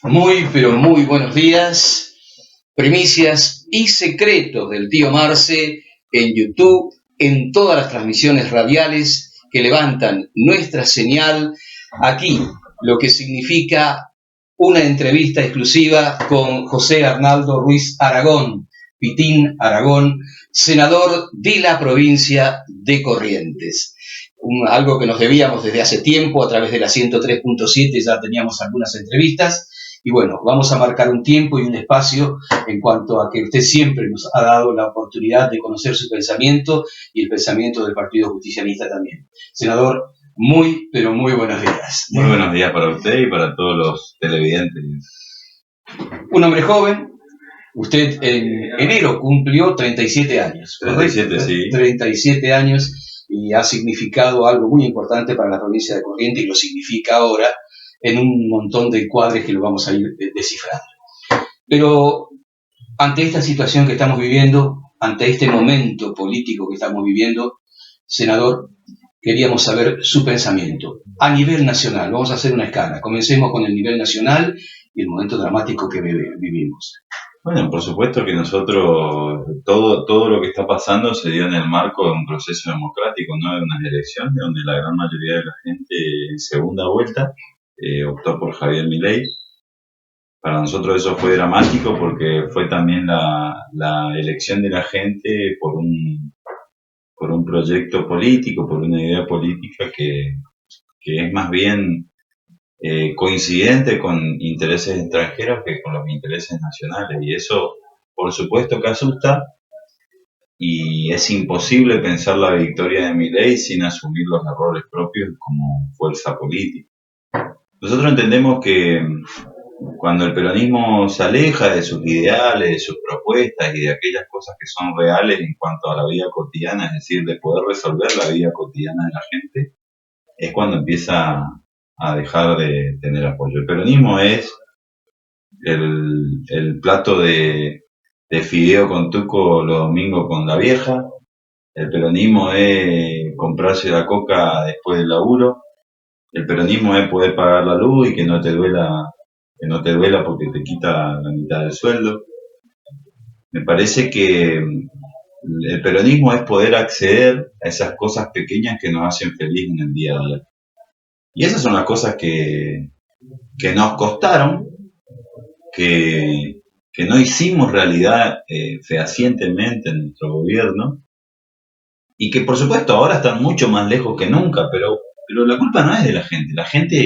Muy, pero muy buenos días. Primicias y secretos del tío Marce en YouTube, en todas las transmisiones radiales que levantan nuestra señal. Aquí, lo que significa una entrevista exclusiva con José Arnaldo Ruiz Aragón, Pitín Aragón, senador de la provincia de Corrientes. Algo que nos debíamos desde hace tiempo, a través de la 103.7 ya teníamos algunas entrevistas. Y bueno, vamos a marcar un tiempo y un espacio en cuanto a que usted siempre nos ha dado la oportunidad de conocer su pensamiento y el pensamiento del Partido Justicialista también. Senador, muy, pero muy buenos días. Muy buenos días para usted y para todos los televidentes. Un hombre joven, usted en enero cumplió 37 años. 37, sí. 37 años y ha significado algo muy importante para la provincia de Corrientes y lo significa ahora en un montón de encuadres que lo vamos a ir descifrando. Pero ante esta situación que estamos viviendo, ante este momento político que estamos viviendo, senador, queríamos saber su pensamiento a nivel nacional. Vamos a hacer una escala. Comencemos con el nivel nacional y el momento dramático que vivimos. Bueno, por supuesto que nosotros, todo lo que está pasando se dio en el marco de un proceso democrático, no de unas elecciones, donde la gran mayoría de la gente en segunda vuelta optó por Javier Milei. Para nosotros eso fue dramático porque fue también la elección de la gente por un proyecto político, por una idea política que es más bien coincidente con intereses extranjeros que con los intereses nacionales. Y eso, por supuesto que asusta, y es imposible pensar la victoria de Milei sin asumir los errores propios como fuerza política. Nosotros entendemos que cuando el peronismo se aleja de sus ideales, de sus propuestas y de aquellas cosas que son reales en cuanto a la vida cotidiana, es decir, de poder resolver la vida cotidiana de la gente, es cuando empieza a dejar de tener apoyo. El peronismo es el plato de fideo con tuco los domingos con la vieja. El peronismo es comprarse la coca después del laburo. El peronismo es poder pagar la luz y que no te duela porque te quita la mitad del sueldo. Me parece que el peronismo es poder acceder a esas cosas pequeñas que nos hacen feliz en el día a día. Y esas son las cosas que nos costaron, que no hicimos realidad fehacientemente en nuestro gobierno, y que por supuesto ahora están mucho más lejos que nunca, pero la culpa no es de la gente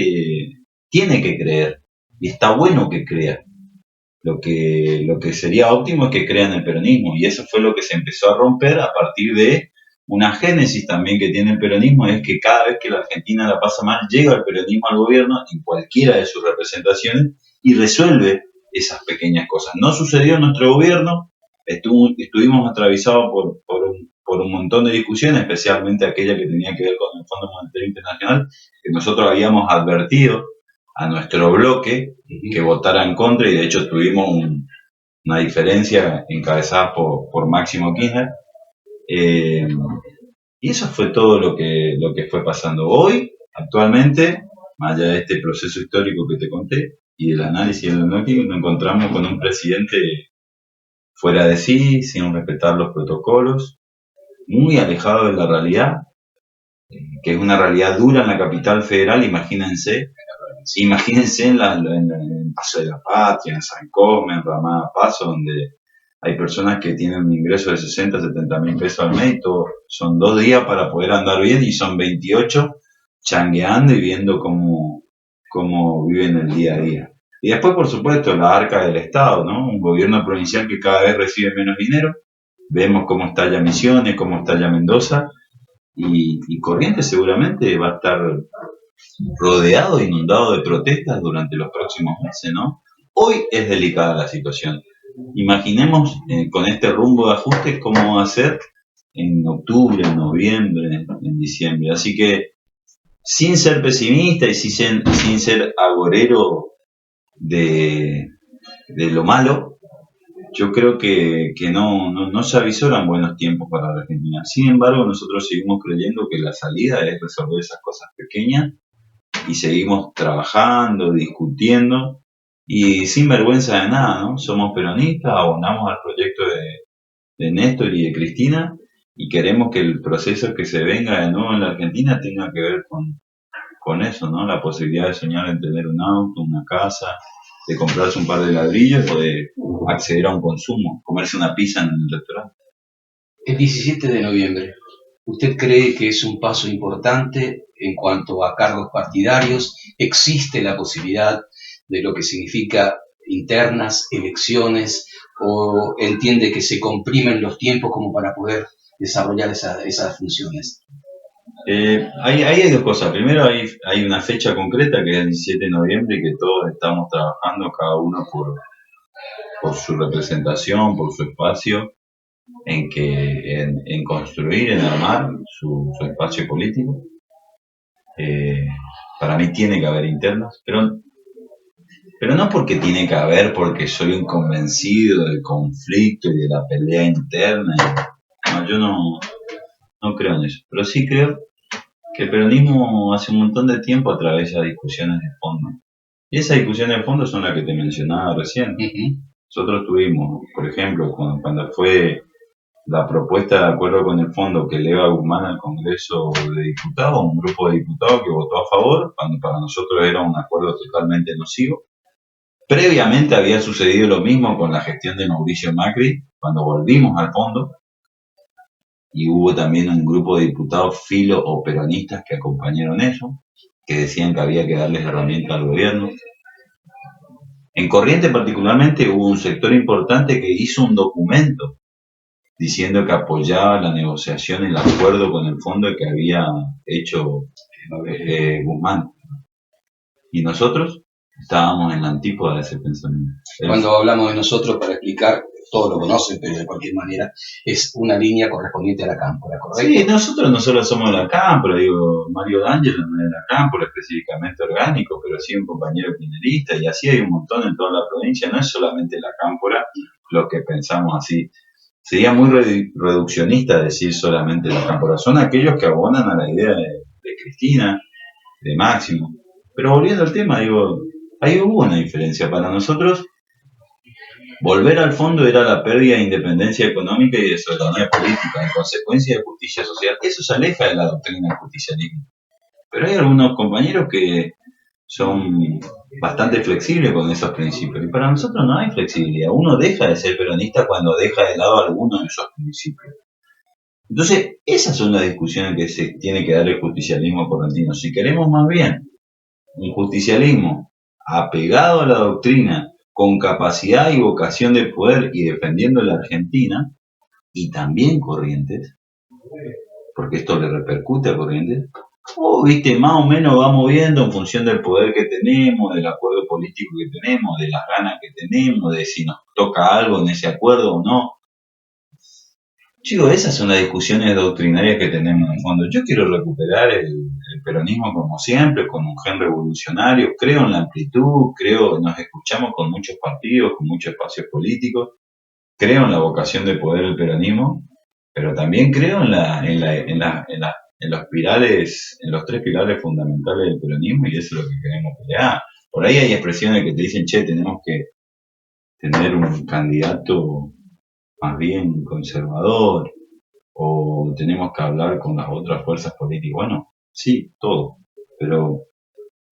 tiene que creer, y está bueno que crea. Lo que sería óptimo es que crean el peronismo, y eso fue lo que se empezó a romper a partir de una génesis también que tiene el peronismo, es que cada vez que la Argentina la pasa mal, llega el peronismo al gobierno en cualquiera de sus representaciones y resuelve esas pequeñas cosas. No sucedió en nuestro gobierno, estuvimos atravesados por un montón de discusiones, especialmente aquella que tenía que ver con el Fondo Monetario Internacional, que nosotros habíamos advertido a nuestro bloque que votara en contra, y de hecho tuvimos una diferencia encabezada por Máximo Kirchner. Y eso fue todo lo que fue pasando. Hoy, actualmente, más allá de este proceso histórico que te conté y del análisis del diagnóstico, nos encontramos con un presidente fuera de sí, sin respetar los protocolos, muy alejado de la realidad, que es una realidad dura en la capital federal. Imagínense en el Paso de la Patria, en San Cosme, en Ramada Paso, donde hay personas que tienen un ingreso de 60, 70 mil pesos al mes, y son 2 días para poder andar bien, y son 28 changueando y viendo cómo viven el día a día. Y después, por supuesto, la arca del Estado, ¿no? Un gobierno provincial que cada vez recibe menos dinero. Vemos cómo está ya Misiones, cómo está ya Mendoza, y Corrientes seguramente va a estar rodeado, inundado de protestas durante los próximos meses, ¿no? Hoy es delicada la situación. Imaginemos con este rumbo de ajustes cómo va a ser en octubre, en noviembre, en diciembre. Así que, sin ser pesimista y sin ser agorero de lo malo, yo creo que no se avisoran buenos tiempos para la Argentina. Sin embargo, nosotros seguimos creyendo que la salida es resolver esas cosas pequeñas, y seguimos trabajando, discutiendo, y sin vergüenza de nada, ¿no? Somos peronistas, abonamos al proyecto de Néstor y de Cristina y queremos que el proceso que se venga de nuevo en la Argentina tenga que ver con eso, ¿no? La posibilidad de soñar en tener un auto, una casa, de comprarse un par de ladrillos o de acceder a un consumo, comerse una pizza en el restaurante. El 17 de noviembre, ¿usted cree que es un paso importante en cuanto a cargos partidarios? ¿Existe la posibilidad de lo que significa internas, elecciones, o entiende que se comprimen los tiempos como para poder desarrollar esas funciones? Ahí hay dos cosas. Primero hay una fecha concreta que es el 17 de noviembre y que todos estamos trabajando, cada uno por su representación, por su espacio, en construir, en armar su espacio político. Para mí tiene que haber internas, pero no porque tiene que haber, porque soy un convencido del conflicto y de la pelea interna. No, yo no creo en eso, pero sí creo que el peronismo hace un montón de tiempo atraviesa discusiones de fondo. Y esas discusiones de fondo son las que te mencionaba recién. Nosotros tuvimos, por ejemplo, cuando fue la propuesta de acuerdo con el fondo que eleva Guzmán al Congreso de Diputados, un grupo de diputados que votó a favor, cuando para nosotros era un acuerdo totalmente nocivo. Previamente había sucedido lo mismo con la gestión de Mauricio Macri, cuando volvimos al fondo, y hubo también un grupo de diputados filo o peronistas que acompañaron eso, que decían que había que darles herramientas al gobierno. En Corrientes particularmente hubo un sector importante que hizo un documento diciendo que apoyaba la negociación y el acuerdo con el fondo que había hecho Guzmán. Y nosotros estábamos en la antípoda de ese pensamiento. Cuando hablamos de nosotros, para explicar, todos lo conocen, pero de cualquier manera, es una línea correspondiente a la cámpora, ¿correcto? Sí, nosotros no solo somos de la cámpora, digo, Mario D'Angelo no es de la cámpora específicamente orgánico, pero sí un compañero kirchnerista, y así hay un montón en toda la provincia, no es solamente la cámpora lo que pensamos así. Sería muy reduccionista decir solamente la cámpora, son aquellos que abonan a la idea de Cristina, de Máximo. Pero volviendo al tema, digo, ahí hubo una diferencia. Para nosotros, volver al fondo era la pérdida de independencia económica y de soberanía política, en consecuencia de justicia social. Eso se aleja de la doctrina del justicialismo. Pero hay algunos compañeros que son bastante flexibles con esos principios. Y para nosotros no hay flexibilidad. Uno deja de ser peronista cuando deja de lado alguno de esos principios. Entonces, esas son las discusiones que se tiene que dar el justicialismo correntino. Si queremos más bien un justicialismo apegado a la doctrina, con capacidad y vocación de poder y defendiendo la Argentina, y también Corrientes, porque esto le repercute a Corrientes, viste, más o menos vamos viendo en función del poder que tenemos, del acuerdo político que tenemos, de las ganas que tenemos, de si nos toca algo en ese acuerdo o no. Chicos, esas son las discusiones doctrinarias que tenemos en el fondo. Yo quiero recuperar el peronismo como siempre, con un gen revolucionario, creo en la amplitud, nos escuchamos con muchos partidos, con muchos espacios políticos, creo en la vocación de poder del peronismo, pero también creo en los pilares, en los tres pilares fundamentales del peronismo, y eso es lo que queremos pelear. Por ahí hay expresiones que te dicen, che, tenemos que tener un candidato más bien conservador, o tenemos que hablar con las otras fuerzas políticas. Bueno, sí, todo, pero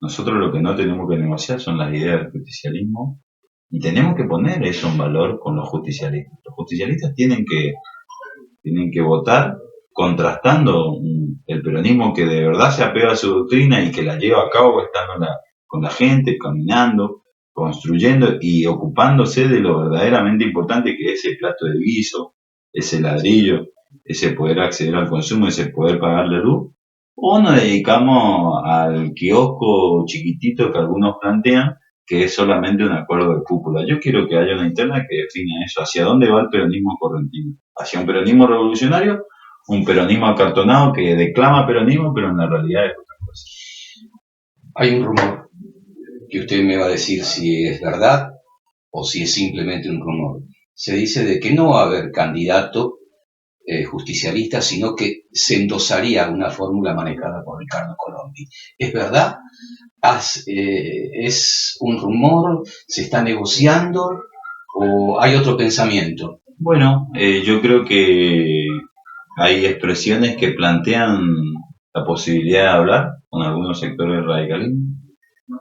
nosotros lo que no tenemos que negociar son las ideas del justicialismo, y tenemos que poner eso en valor con los justicialistas. Los justicialistas tienen que votar contrastando el peronismo que de verdad se apega a su doctrina y que la lleva a cabo estando con la gente, caminando, construyendo y ocupándose de lo verdaderamente importante que es ese plato de guiso, ese ladrillo, ese poder acceder al consumo, ese poder pagar la luz. O nos dedicamos al kiosco chiquitito que algunos plantean, que es solamente un acuerdo de cúpula. Yo quiero que haya una interna que defina eso, hacia dónde va el peronismo correntino. Hacia un peronismo revolucionario, un peronismo acartonado que declama peronismo, pero en la realidad es otra cosa. Hay un rumor que usted me va a decir si es verdad o si es simplemente un rumor. Se dice de que no va a haber candidato justicialista, sino que se endosaría una fórmula manejada por Ricardo Colombi. ¿Es verdad ¿Es un rumor? ¿Se está negociando? ¿O hay otro pensamiento? Bueno, yo creo que hay expresiones que plantean la posibilidad de hablar con algunos sectores del radicalismo.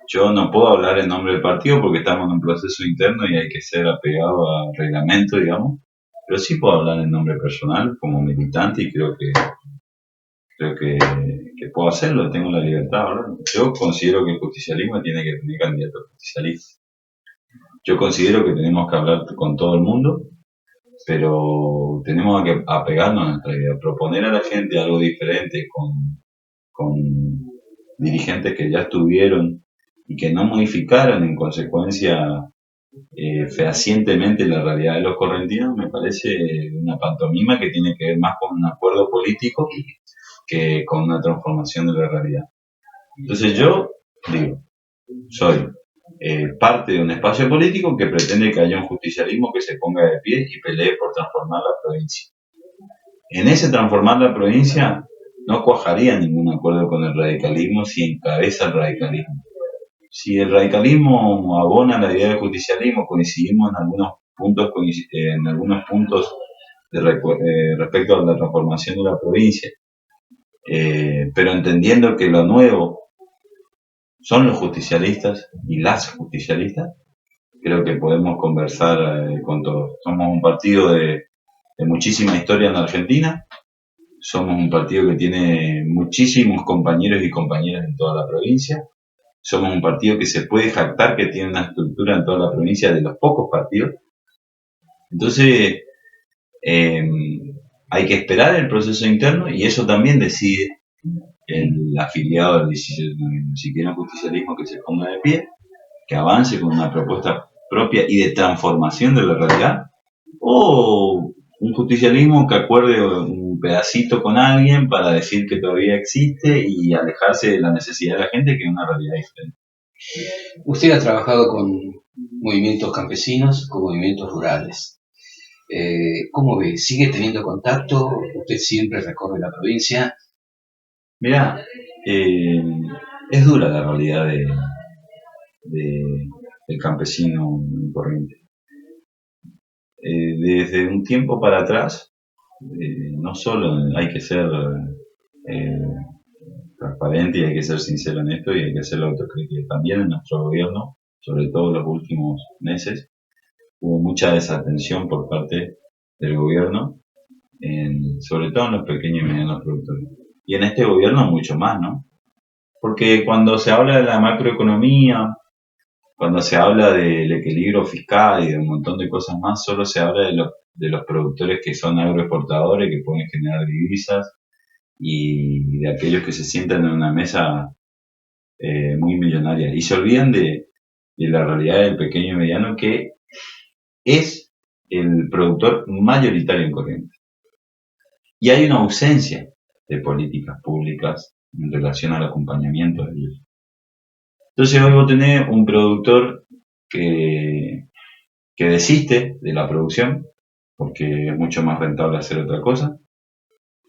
Yo no puedo hablar en nombre del partido porque estamos en un proceso interno y hay que ser apegado al reglamento, digamos. Pero sí puedo hablar en nombre personal como militante y creo que puedo hacerlo, tengo la libertad de hablar. Yo considero que el justicialismo tiene que tener candidatos justicialistas. Yo considero que tenemos que hablar con todo el mundo, pero tenemos que apegarnos a nuestra idea, proponer a la gente algo diferente con dirigentes que ya estuvieron y que no modificaron en consecuencia fehacientemente la realidad de los correntinos, me parece una pantomima que tiene que ver más con un acuerdo político que con una transformación de la realidad. Entonces yo digo, soy parte de un espacio político que pretende que haya un justicialismo que se ponga de pie y pelee por transformar la provincia. En ese transformar la provincia no cuajaría ningún acuerdo con el radicalismo si encabeza el radicalismo. Si el radicalismo abona la idea del justicialismo, coincidimos en algunos puntos respecto a la transformación de la provincia, pero entendiendo que lo nuevo son los justicialistas y las justicialistas, creo que podemos conversar con todos. Somos un partido de muchísima historia en la Argentina, somos un partido que tiene muchísimos compañeros y compañeras en toda la provincia, somos un partido que se puede jactar que tiene una estructura en toda la provincia de los pocos partidos. Entonces, hay que esperar el proceso interno y eso también decide el afiliado del 17 de noviembre. Si quiere un justicialismo que se ponga de pie, que avance con una propuesta propia y de transformación de la realidad, o un justicialismo que acuerde un pedacito con alguien para decir que todavía existe y alejarse de la necesidad de la gente, que es una realidad diferente. Usted ha trabajado con movimientos campesinos, con movimientos rurales. ¿Cómo ve? ¿Sigue teniendo contacto? ¿Usted siempre recorre la provincia? Mirá, es dura la realidad del campesino en Corrientes. Desde un tiempo para atrás, no solo hay que ser transparente y hay que ser sincero en esto y hay que hacer la autocrítica. También en nuestro gobierno, sobre todo en los últimos meses, hubo mucha desatención por parte del gobierno, sobre todo en los pequeños y medianos productores. Y en este gobierno mucho más, ¿no? Porque cuando se habla de la macroeconomía, cuando se habla del equilibrio fiscal y de un montón de cosas más, solo se habla de los productores que son agroexportadores, que pueden generar divisas, y de aquellos que se sientan en una mesa muy millonaria. Y se olvidan de la realidad del pequeño y mediano, que es el productor mayoritario en Corrientes. Y hay una ausencia de políticas públicas en relación al acompañamiento de ellos. Entonces hoy vos tenés un productor que desiste de la producción porque es mucho más rentable hacer otra cosa.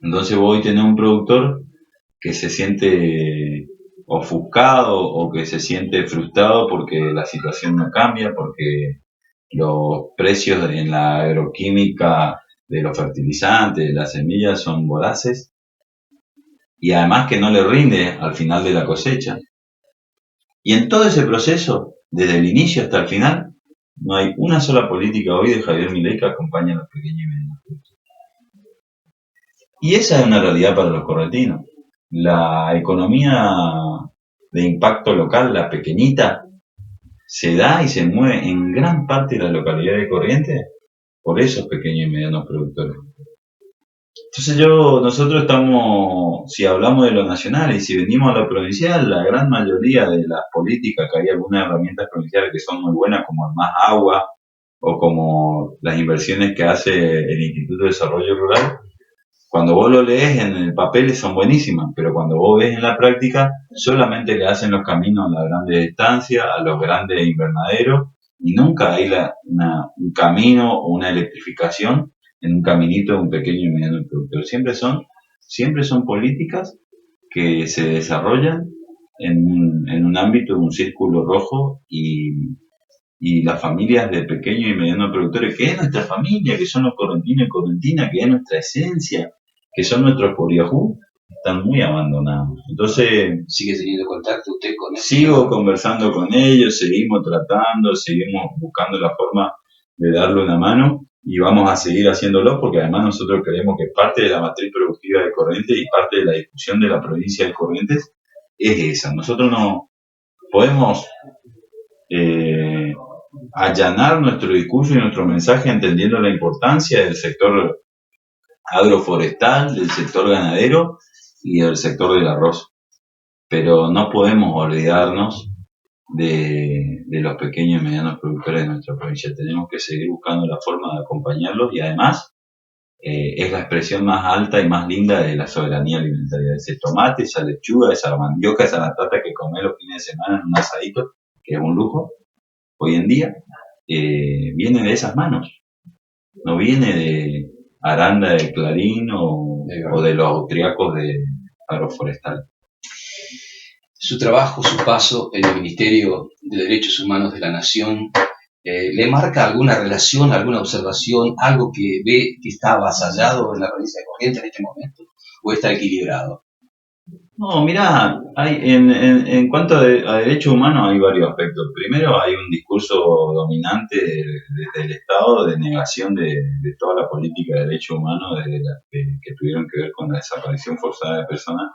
Entonces vos hoy tenés un productor que se siente ofuscado o que se siente frustrado porque la situación no cambia, porque los precios en la agroquímica de los fertilizantes, de las semillas son voraces y además que no le rinde al final de la cosecha. Y en todo ese proceso, desde el inicio hasta el final, no hay una sola política hoy de Javier Milei que acompañe a los pequeños y medianos productores. Y esa es una realidad para los correntinos. La economía de impacto local, la pequeñita, se da y se mueve en gran parte de la localidad de Corrientes por esos pequeños y medianos productores. Entonces nosotros estamos, si hablamos de lo nacional y si venimos a lo provincial, la gran mayoría de las políticas, que hay algunas herramientas provinciales que son muy buenas, como el Más Agua o como las inversiones que hace el Instituto de Desarrollo Rural, cuando vos lo lees en el papel son buenísimas, pero cuando vos ves en la práctica, solamente le hacen los caminos a las grandes estancias, a los grandes invernaderos, y nunca hay un camino o una electrificación en un caminito de un pequeño y mediano productor. Siempre son políticas que se desarrollan en un ámbito, un círculo rojo, y las familias de pequeños y medianos productores, que es nuestra familia, que son los correntinos y correntinas, que es nuestra esencia, que son nuestros Poriajú, están muy abandonados. Entonces, ¿Sigue teniendo contacto usted con ellos? sigo conversando con ellos, seguimos tratando, seguimos buscando la forma de darle una mano y vamos a seguir haciéndolo porque además nosotros creemos que parte de la matriz productiva de Corrientes y parte de la discusión de la provincia de Corrientes es esa. Nosotros no podemos allanar nuestro discurso y nuestro mensaje entendiendo la importancia del sector agroforestal, del sector ganadero y del sector del arroz. Pero no podemos olvidarnos de los pequeños y medianos productores de nuestra provincia. Tenemos que seguir buscando la forma de acompañarlos y además es la expresión más alta y más linda de la soberanía alimentaria. Ese tomate, esa lechuga, esa mandioca, esa batata que comés los fines de semana en un asadito, que es un lujo, hoy en día, viene de esas manos. No viene de Aranda de Clarín o de los austriacos de agroforestal. Su trabajo, su paso en el Ministerio de Derechos Humanos de la Nación, ¿le marca alguna relación, alguna observación, algo que ve que está avasallado en la provincia de Corrientes en este momento? ¿O está equilibrado? No, mirá, en cuanto a derechos humanos hay varios aspectos. Primero hay un discurso dominante desde el Estado de negación de toda la política de derechos humanos que tuvieron que ver con la desaparición forzada de personas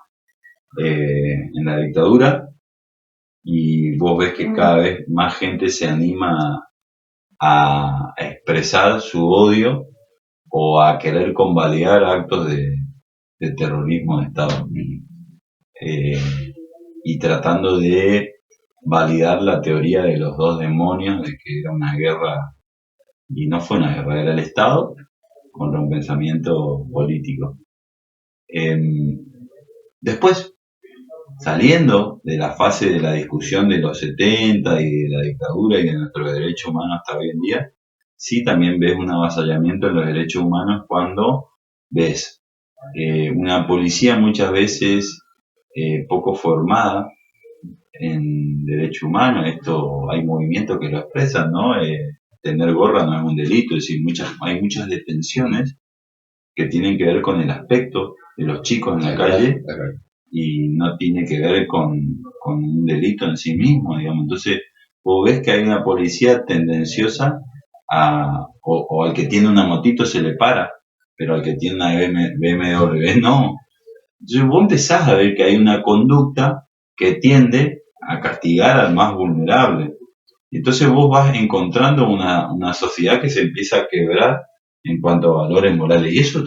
en la dictadura, y vos ves que cada vez más gente se anima a expresar su odio o a querer convalidar actos de terrorismo de Estado. Y tratando de validar la teoría de los dos demonios, de que era una guerra, y no fue una guerra, era el Estado contra un pensamiento político. Después, saliendo de la fase de la discusión de los 70 y de la dictadura y de nuestros derechos humanos hasta hoy en día, sí también ves un avasallamiento en los derechos humanos cuando ves una policía muchas veces poco formada en derechos humanos. Esto hay movimientos que lo expresan, ¿no? Tener gorra no es un delito, es decir, hay muchas detenciones que tienen que ver con el aspecto de los chicos en la calle y no tiene que ver con un delito en sí mismo, digamos. Entonces, vos ves que hay una policía tendenciosa o al que tiene una motito se le para, pero al que tiene una BMW no. Entonces vos empezás a ver que hay una conducta que tiende a castigar al más vulnerable. Entonces vos vas encontrando una sociedad que se empieza a quebrar en cuanto a valores morales. Y eso,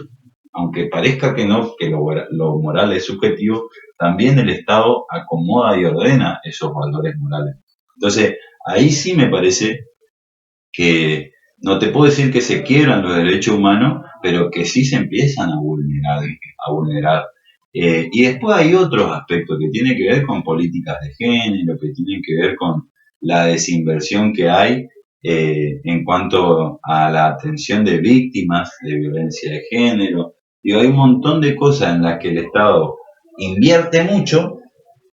aunque parezca que no, que lo moral es subjetivo, también el Estado acomoda y ordena esos valores morales. Entonces, ahí sí me parece que no te puedo decir que se quiebran los derechos humanos, pero que sí se empiezan a vulnerar. Y después hay otros aspectos que tienen que ver con políticas de género, que tienen que ver con la desinversión que hay en cuanto a la atención de víctimas de violencia de género. Y hay un montón de cosas en las que el Estado invierte mucho,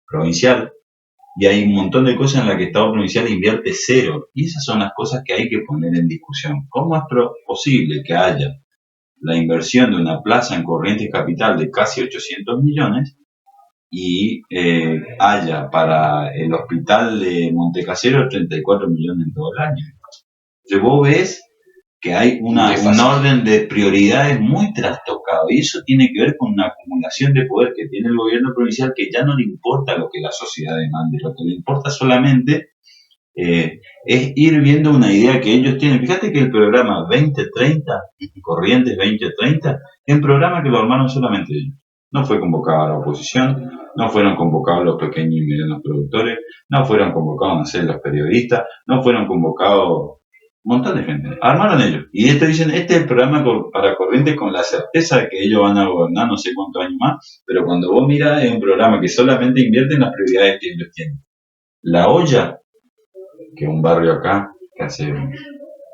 provincial, y hay un montón de cosas en las que el Estado provincial invierte cero. Y esas son las cosas que hay que poner en discusión. ¿Cómo es posible que haya la inversión de una plaza en Corrientes Capital de casi 800 millones y haya para el hospital de Montecasero 34 millones en todo el año? Entonces vos ves que hay un orden de prioridades muy trastocado, y eso tiene que ver con una acumulación de poder que tiene el gobierno provincial, que ya no le importa lo que la sociedad demande, lo que le importa solamente es ir viendo una idea que ellos tienen. Fíjate que el programa 2030, Corrientes 2030, es un programa que lo armaron solamente ellos. No fue convocada la oposición, no fueron convocados los pequeños y medianos productores, no fueron convocados, no sé, los periodistas, no fueron convocados un montón de gente. Armaron ellos. Y esto dicen, este es el programa para Corrientes, con la certeza de que ellos van a gobernar no sé cuántos años más, pero cuando vos mirás es un programa que solamente invierte en las prioridades que ellos tienen. La Olla, que es un barrio acá, que hace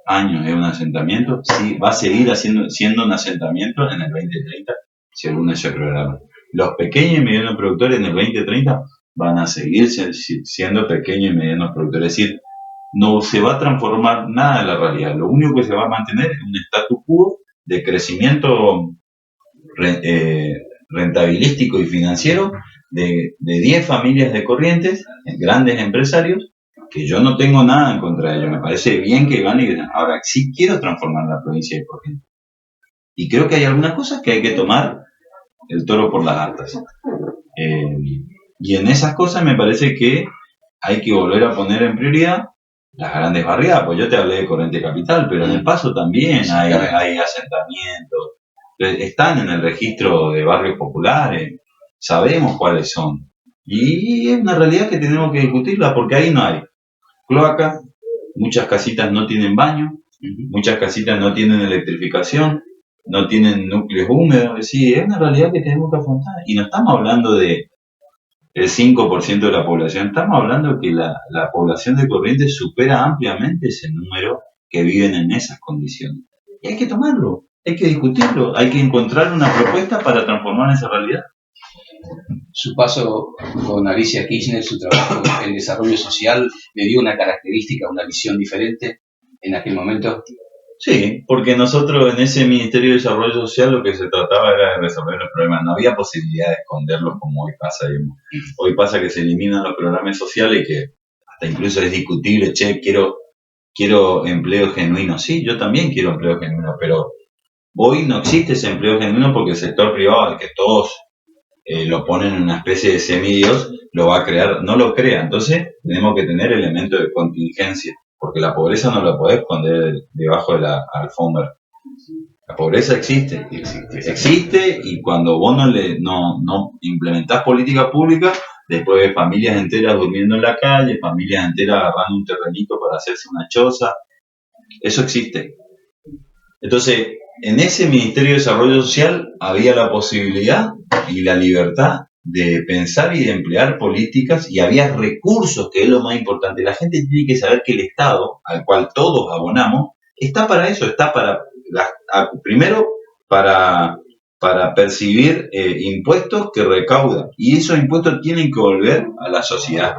años es un asentamiento, sí, va a seguir siendo un asentamiento en el 2030, según ese programa. Los pequeños y medianos productores en el 2030 van a seguir siendo pequeños y medianos productores. Es decir, no se va a transformar nada en la realidad. Lo único que se va a mantener es un status quo de crecimiento rentabilístico y financiero de 10 familias de Corrientes, grandes empresarios, que yo no tengo nada en contra de ellos. Me parece bien que ganen. Ahora, sí quiero transformar la provincia de Corrientes. Y creo que hay algunas cosas que hay que tomar el toro por las astas. Y en esas cosas me parece que hay que volver a poner en prioridad las grandes barriadas. Pues yo te hablé de Corrientes Capital, pero en El Paso también hay asentamientos. Están en el registro de barrios populares, sabemos cuáles son. Y es una realidad que tenemos que discutirla, porque ahí no hay cloaca, muchas casitas no tienen baño, muchas casitas no tienen electrificación, no tienen núcleos húmedos. Es decir, es una realidad que tenemos que afrontar. Y no estamos hablando de el 5% de la población, estamos hablando de que la población de Corrientes supera ampliamente ese número que viven en esas condiciones. Y hay que tomarlo, hay que discutirlo, hay que encontrar una propuesta para transformar esa realidad. Su paso con Alicia Kirchner, su trabajo en desarrollo social, le dio una característica, una visión diferente en aquel momento. Sí, porque nosotros en ese Ministerio de Desarrollo Social lo que se trataba era de resolver los problemas. No había posibilidad de esconderlos como hoy pasa. Hoy pasa que se eliminan los programas sociales y que hasta incluso es discutible, quiero empleo genuino. Sí, yo también quiero empleo genuino, pero hoy no existe ese empleo genuino porque el sector privado, al que todos lo ponen en una especie de semidios, lo va a crear, no lo crea. Entonces tenemos que tener elementos de contingencia, porque la pobreza no la podés esconder debajo de la alfombra. La pobreza existe y cuando vos no implementás políticas públicas, después ves familias enteras durmiendo en la calle, familias enteras agarrando un terrenito para hacerse una choza. Eso existe. Entonces, en ese Ministerio de Desarrollo Social había la posibilidad y la libertad de pensar y de emplear políticas, y había recursos, que es lo más importante. La gente tiene que saber que el Estado, al cual todos abonamos, está para eso, está primero para percibir impuestos que recauda, y esos impuestos tienen que volver a la sociedad.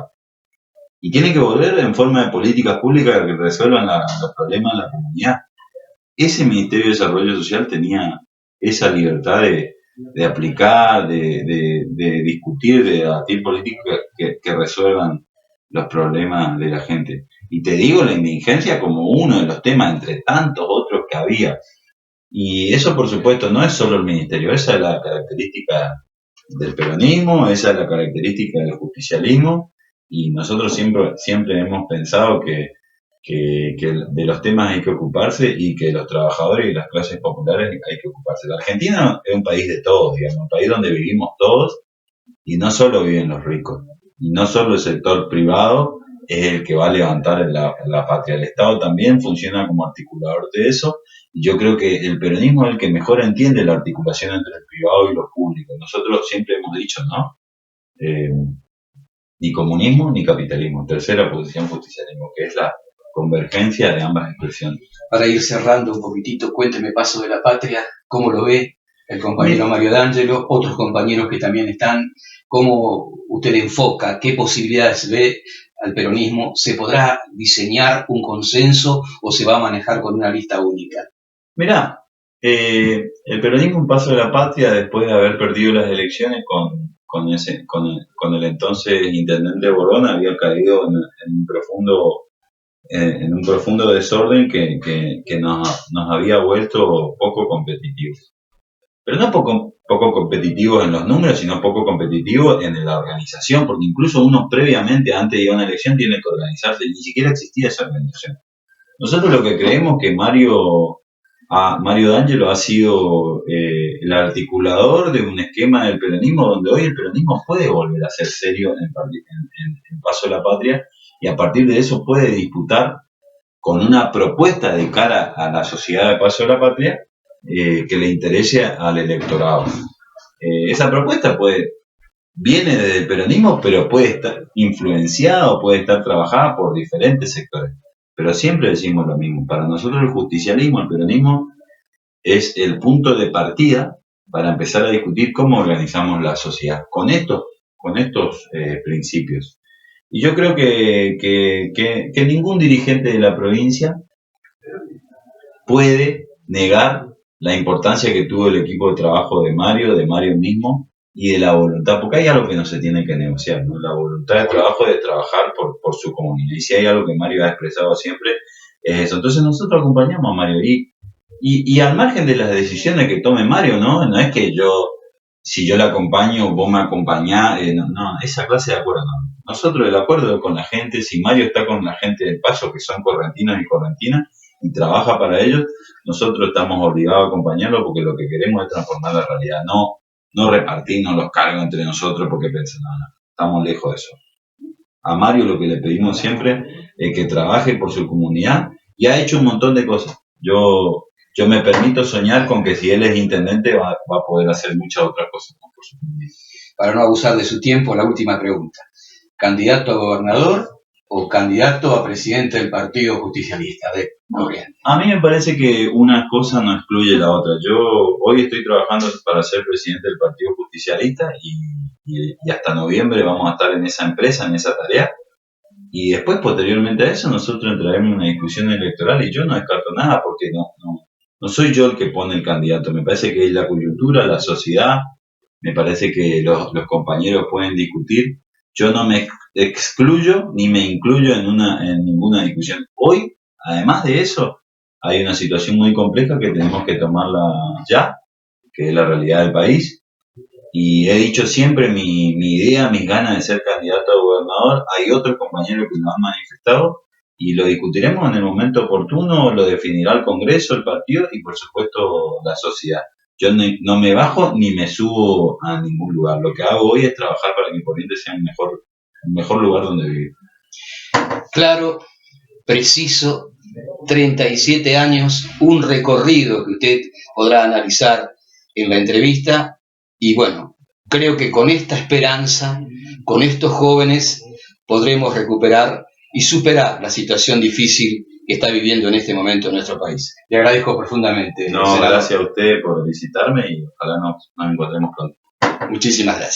Y tienen que volver en forma de políticas públicas que resuelvan los problemas de la comunidad. Ese Ministerio de Desarrollo Social tenía esa libertad de aplicar, de discutir, de debatir políticas que resuelvan los problemas de la gente. Y te digo la indigencia como uno de los temas entre tantos otros que había. Y eso, por supuesto, no es solo el ministerio, esa es la característica del peronismo, esa es la característica del justicialismo, y nosotros siempre hemos pensado que de los temas hay que ocuparse y que los trabajadores y las clases populares hay que ocuparse. La Argentina es un país de todos, digamos, un país donde vivimos todos, y no solo viven los ricos, y no solo el sector privado es el que va a levantar la patria. El Estado también funciona como articulador de eso, y yo creo que el peronismo es el que mejor entiende la articulación entre el privado y lo público. Nosotros siempre hemos dicho, ¿no? Ni comunismo ni capitalismo. Tercera posición, justicialismo, que es la convergencia de ambas expresiones. Para ir cerrando un poquitito, cuénteme Paso de la Patria, cómo lo ve el compañero Mario D'Angelo, otros compañeros que también están, cómo usted enfoca, qué posibilidades ve al peronismo, ¿se podrá diseñar un consenso o se va a manejar con una lista única? Mirá, el peronismo, un Paso de la Patria, después de haber perdido las elecciones con el entonces intendente Borón, había caído en un profundo desorden que nos había vuelto poco competitivos. Pero no poco competitivos en los números, sino poco competitivos en la organización, porque incluso uno previamente, antes de ir a una elección, tiene que organizarse, ni siquiera existía esa organización. Nosotros lo que creemos que Mario D'Angelo ha sido el articulador de un esquema del peronismo, donde hoy el peronismo puede volver a ser serio en Paso de la Patria, y a partir de eso puede disputar con una propuesta de cara a la sociedad de Paso de la Patria que le interese al electorado. Esa propuesta viene desde el peronismo, pero puede estar influenciada o puede estar trabajada por diferentes sectores. Pero siempre decimos lo mismo. Para nosotros el justicialismo, el peronismo, es el punto de partida para empezar a discutir cómo organizamos la sociedad. Con esto con estos principios. Y yo creo que ningún dirigente de la provincia puede negar la importancia que tuvo el equipo de trabajo de Mario mismo y de la voluntad, porque hay algo que no se tiene que negociar, ¿no? La voluntad de trabajo de trabajar por su comunidad. Y si hay algo que Mario ha expresado siempre, es eso. Entonces nosotros acompañamos a Mario y al margen de las decisiones que tome Mario, ¿no? No es que si yo le acompaño, vos me acompañás, no, esa clase de acuerdo no. Nosotros el acuerdo es con la gente, si Mario está con la gente del Paso, que son correntinos y correntinas, y trabaja para ellos, nosotros estamos obligados a acompañarlo porque lo que queremos es transformar la realidad, no repartirnos los cargos entre nosotros porque pensamos, no, estamos lejos de eso. A Mario lo que le pedimos siempre es que trabaje por su comunidad y ha hecho un montón de cosas. Yo me permito soñar con que si él es intendente va a poder hacer muchas otras cosas por su comunidad. Para no abusar de su tiempo, la última pregunta. ¿Candidato a gobernador o candidato a presidente del Partido Justicialista? A mí me parece que una cosa no excluye la otra. Yo hoy estoy trabajando para ser presidente del Partido Justicialista y hasta noviembre vamos a estar en esa empresa, en esa tarea. Y después, posteriormente a eso, nosotros entraremos en una discusión electoral y yo no descarto nada porque no soy yo el que pone el candidato. Me parece que es la coyuntura, la sociedad, me parece que los compañeros pueden discutir. Yo no me excluyo ni me incluyo en ninguna discusión. Hoy, además de eso, hay una situación muy compleja que tenemos que tomarla ya, que es la realidad del país. Y he dicho siempre mi idea, mis ganas de ser candidato a gobernador. Hay otros compañeros que lo han manifestado y lo discutiremos en el momento oportuno, lo definirá el Congreso, el partido y por supuesto la sociedad. Yo no me bajo ni me subo a ningún lugar. Lo que hago hoy es trabajar para que Corrientes sea un mejor lugar donde vivir. Claro, preciso, 37 años, un recorrido que usted podrá analizar en la entrevista. Y bueno, creo que con esta esperanza, con estos jóvenes, podremos recuperar y superar la situación difícil que está viviendo en este momento en nuestro país. Le agradezco profundamente. No, gracias a usted por visitarme y ojalá nos encontremos pronto. Muchísimas gracias.